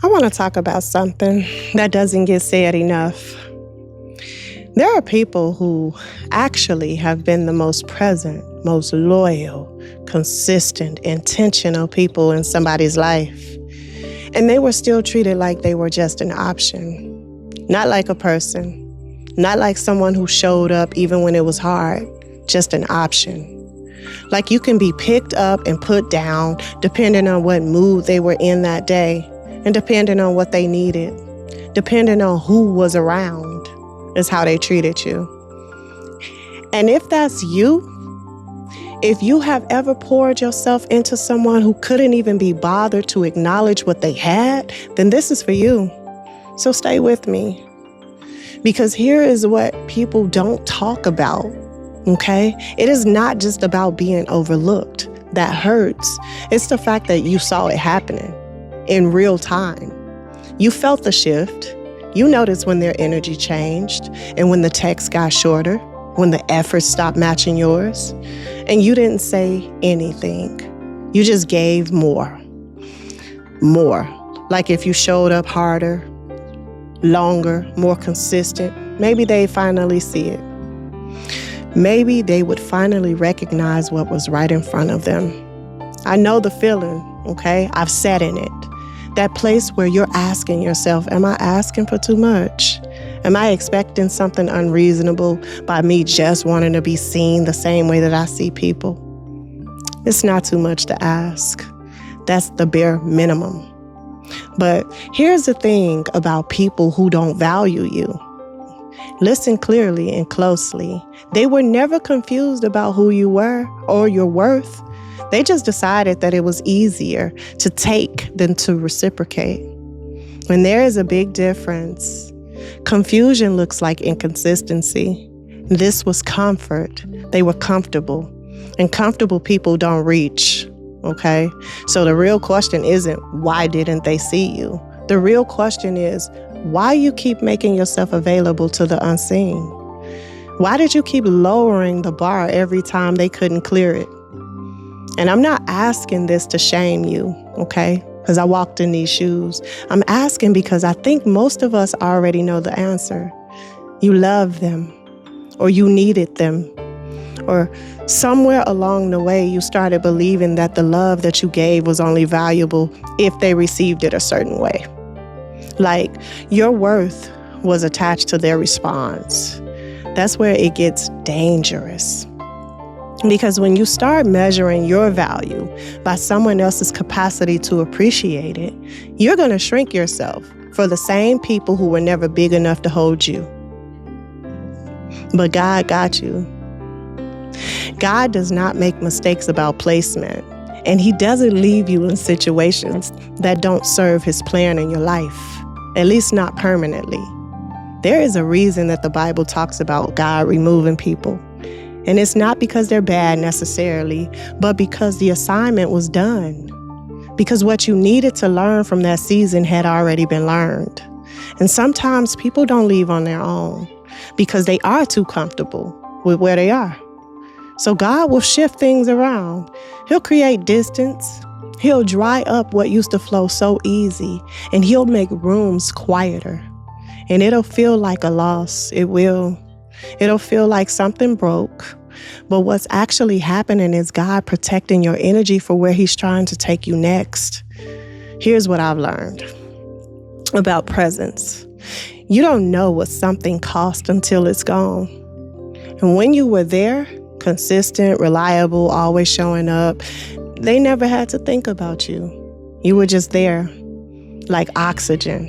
I want to talk about something that doesn't get said enough. There are people who actually have been the most present, most loyal, consistent, intentional people in somebody's life. And they were still treated like they were just an option, not like a person, not like someone who showed up even when it was hard, just an option. Like you can be picked up and put down depending on what mood they were in that day and depending on what they needed, depending on who was around is how they treated you. And if that's you, if you have ever poured yourself into someone who couldn't even be bothered to acknowledge what they had, then this is for you. So stay with me. Because here is what people don't talk about, okay? It is not just about being overlooked. That hurts. It's the fact that you saw it happening in real time. You felt the shift. You noticed when their energy changed and when the text got shorter, when the effort stopped matching yours. And you didn't say anything. You just gave more. More. Like if you showed up harder, longer, more consistent, maybe they finally see it. Maybe they would finally recognize what was right in front of them. I know the feeling, okay? I've sat in it. That place where you're asking yourself, am I asking for too much? Am I expecting something unreasonable by me just wanting to be seen the same way that I see people? It's not too much to ask. That's the bare minimum. But here's the thing about people who don't value you. Listen clearly and closely. They were never confused about who you were or your worth. They just decided that it was easier to take than to reciprocate. When there is a big difference, confusion looks like inconsistency. This was comfort. They were comfortable. And comfortable people don't reach, okay? So the real question isn't, why didn't they see you? The real question is, why you keep making yourself available to the unseen? Why did you keep lowering the bar every time they couldn't clear it? And I'm not asking this to shame you, okay? Because I walked in these shoes. I'm asking because I think most of us already know the answer. You love them, or you needed them, or somewhere along the way you started believing that the love that you gave was only valuable if they received it a certain way. Like your worth was attached to their response. That's where it gets dangerous. Because when you start measuring your value by someone else's capacity to appreciate it, you're going to shrink yourself for the same people who were never big enough to hold you. But God got you. God does not make mistakes about placement, and He doesn't leave you in situations that don't serve His plan in your life, at least not permanently. There is a reason that the Bible talks about God removing people. And it's not because they're bad necessarily, but because the assignment was done. Because what you needed to learn from that season had already been learned. And sometimes people don't leave on their own because they are too comfortable with where they are. So God will shift things around. He'll create distance. He'll dry up what used to flow so easy, and He'll make rooms quieter. And it'll feel like a loss. It will. It'll feel like something broke, but what's actually happening is God protecting your energy for where He's trying to take you next. Here's what I've learned about presence. You don't know what something cost until it's gone. And when you were there, consistent, reliable, always showing up, they never had to think about you. You were just there, like oxygen.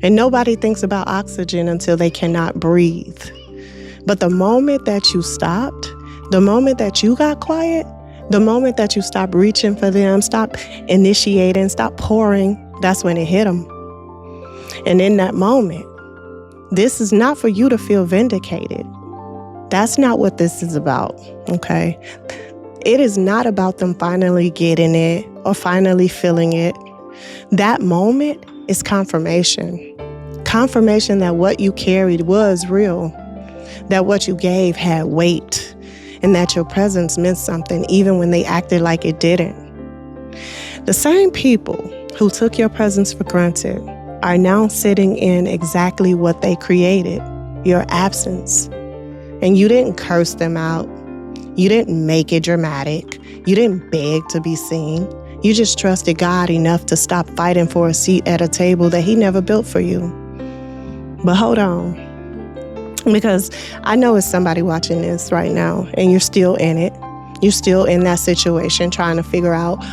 And nobody thinks about oxygen until they cannot breathe. But the moment that you stopped, the moment that you got quiet, the moment that you stopped reaching for them, stopped initiating, stopped pouring, that's when it hit them. And in that moment, this is not for you to feel vindicated. That's not what this is about, okay? It is not about them finally getting it or finally feeling it. That moment is confirmation. Confirmation that what you carried was real, that what you gave had weight, and that your presence meant something even when they acted like it didn't. The same people who took your presence for granted are now sitting in exactly what they created, your absence. And you didn't curse them out. You didn't make it dramatic. You didn't beg to be seen. You just trusted God enough to stop fighting for a seat at a table that He never built for you. But hold on, because I know it's somebody watching this right now and you're still in it. You're still in that situation trying to figure out,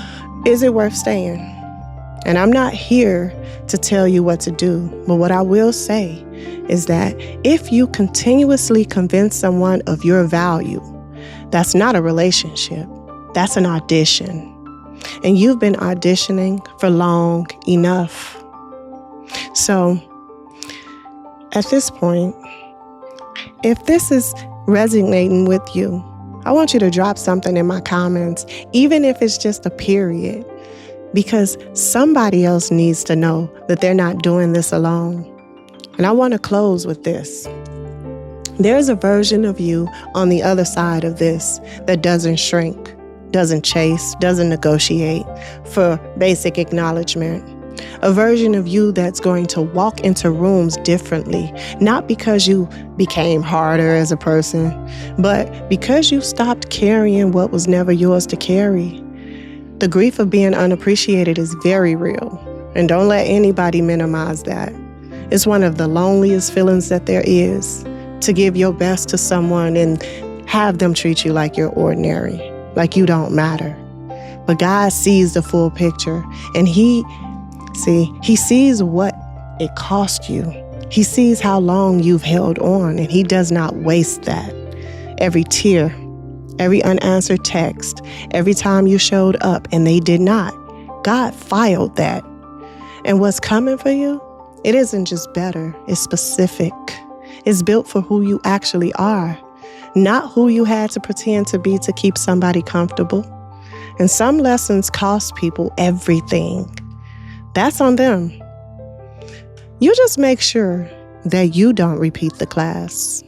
is it worth staying? And I'm not here to tell you what to do, but what I will say is that if you continuously convince someone of your value, that's not a relationship. That's an audition. And you've been auditioning for long enough. So at this point, if this is resonating with you, I want you to drop something in my comments, even if it's just a period, because somebody else needs to know that they're not doing this alone. And I want to close with this. There's a version of you on the other side of this that doesn't shrink, doesn't chase, doesn't negotiate for basic acknowledgement. A version of you that's going to walk into rooms differently, not because you became harder as a person, but because you stopped carrying what was never yours to carry. The grief of being unappreciated is very real, and don't let anybody minimize that. It's one of the loneliest feelings that there is, to give your best to someone and have them treat you like you're ordinary, like you don't matter. But God sees the full picture, and He sees what it cost you. He sees how long you've held on, and He does not waste that. Every tear, every unanswered text, every time you showed up and they did not, God filed that. And what's coming for you, it isn't just better, it's specific. It's built for who you actually are, not who you had to pretend to be to keep somebody comfortable. And some lessons cost people everything. That's on them. You just make sure that you don't repeat the class.